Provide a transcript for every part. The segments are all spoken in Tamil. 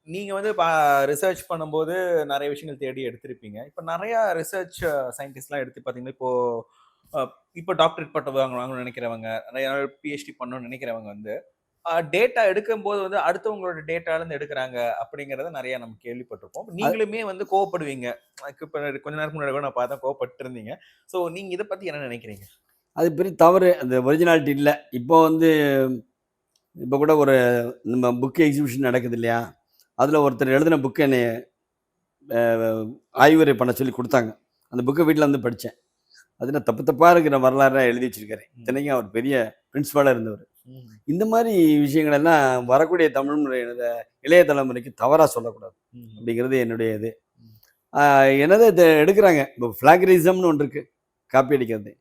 நீங்க வந்து ரிசர்ச் பண்ணும்போது நெறைய விஷயங்கள் தேடி எடுத்திருப்பீங்க. இப்ப நெறைய ரிசர்ச் சயின்டிஸ்ட்லாம் எடுத்து பார்த்தீங்கன்னா, அ இப்போ டாக்டரேட் பட்டம் வாங்கணும்னு நெனைக்கிறவங்க, நெறைய நாள் பிஹெச்டி பண்ணணும்னு நெனைக்கிறவங்க வந்து, டேட்டா எடுக்கும்போது வந்து அடுத்தவங்களோட டேட்டாலருந்து எடுக்குறாங்க அப்படிங்கிறத நெறைய நம்ம கேள்விப்பட்டிருப்போம். அது நீங்களுமே வந்து கோவப்படுவீங்க. இப்ப கொஞ்ச நேரத்துக்கு முன்னாடி கூட நான் பார்த்தேன் கோவப்பட்டு இருந்தீங்க. ஸோ நீங்க இத பத்தி என்ன நெனைக்கிறீங்க? அது பெரிய தவறு. அந்த ஒரிஜினாலிட்டி இல்ல. இப்போ வந்து இப்போ கூட ஒரு நம்ம புக் எக்ஸிபிஷன் நடக்குது இல்லையா? அதில ஒருத்தர் எழுதின புக் என்னைய அ ஆய்வுரை பண்ண சொல்லி குடுத்தாங்க. அந்த புக்க வீட்ல வந்து படிச்சேன். அதில தப்பு தப்பா இருக்கிற வரலாறுலாம் எழுதி வச்சிருக்காரு. ம். இத்தனைக்கும் அவர் பெரிய பிரின்சிபாலா இருந்தவரு. ம். இந்த மாரி விஷயங்கள் எல்லாம் வரக்கூடிய இளைய தலைமுறைக்கு தவறா சொல்லக்கூடாது. ம். அப்படிங்கிறது என்னுடைய இது. ம். ஆ என்னது இத எடுக்குறாங்க. இப்போ பிளாகரிசம்னு ஒன்று இருக்கு. காப்பி அடிக்கிறது.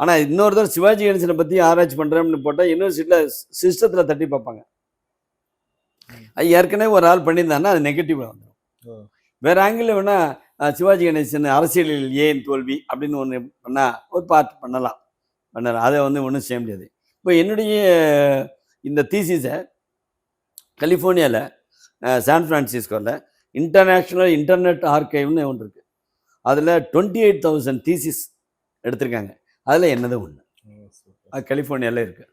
ஆனா இன்னொருத்தர் சிவாஜி கணேசன பத்தி ஆராய்ச்சி பண்றேன்னு போட்டா யூனிவர்சிட்டில சிஸ்டத்துல தட்டி பார்ப்பாங்க. ம். அது ஏற்கனவே ஒரு ஆள் பண்ணியிருந்தாருன்னா, அது நெகட்டிவா வந்துரும். ஓ! வேற ஆங்கிள்ல வேணா சிவாஜி கணேசன் அரசியலில் ஏன் தோல்வி அப்படின்னு ஒண்ணு பண்ணா, ஒரு பார்ட் பண்ணலாம். பண்ணலாம். அத வந்து ஒண்ணும் செய்ய முடியாது. இப்ப என்னுடைய இந்த தீசிஸ கலிஃபோர்னியால சான் பிரான்சிஸ்கோல இன்டர்நேஷனல் இன்டர்நெட் ஆர்கைவ்னு ஒண்ணு இருக்கு. அதுல 28,000 தீசிஸ் எடுத்திருக்காங்க. அதுல என்னது ஒண்ணு. ஓ! சூப்பர். அது கலிஃபோர்னியால இருக்கு.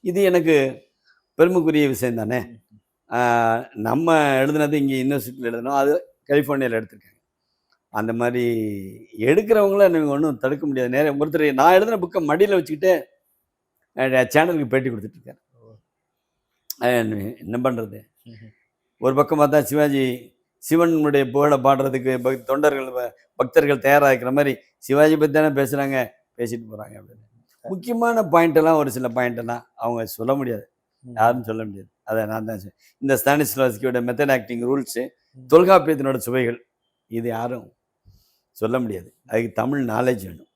இது எனக்கு பெருமைக்குரிய விஷயம் தானே! ம். ஆ நம்ம எழுதுனது இங்க யுனிவர்சிட்டில எழுதுனோம். அது கலிஃபோர்னியால எடுத்திருக்காங்க. அந்த மாரி எடுக்கிறவங்கள நீங்க ஒண்ணும் தடுக்க முடியாது. ஒருத்தர் நான் எழுதின புக்க மடியில வச்சுக்கிட்டு சேனலுக்கு பேட்டி குடுத்துட்டு இருக்காரு. ஓ! என்ன பண்றது? ம்ஹ்ம். ஒரு பக்கம் பார்த்தா சிவனுடைய புகழ பாடுறதுக்கு தொண்டர்கள் பக்தர்கள் தயாரா இருக்கிற மாரி, சிவாஜி பத்தி தானே பேசுறாங்க, பேசிட்டு போறாங்க அப்படின்னு. முக்கியமான பாயிண்ட் எல்லாம் ஒரு சில பாயிண்ட் எல்லாம் அவங்க சொல்ல முடியாது. ம். யாரும் சொல்ல முடியாது. அத நான் தான் இந்த ஸ்டானிஸ்லாவ்ஸ்கியோட மெத்தட் ஆக்டிங் ரூல்ஸு, ம். தொல்காப்பியத்தினோட சுவைகள். இது யாரும் சொல்ல முடியாது. அதுக்கு தமிழ் நாலேட்ஜ் வேணும்.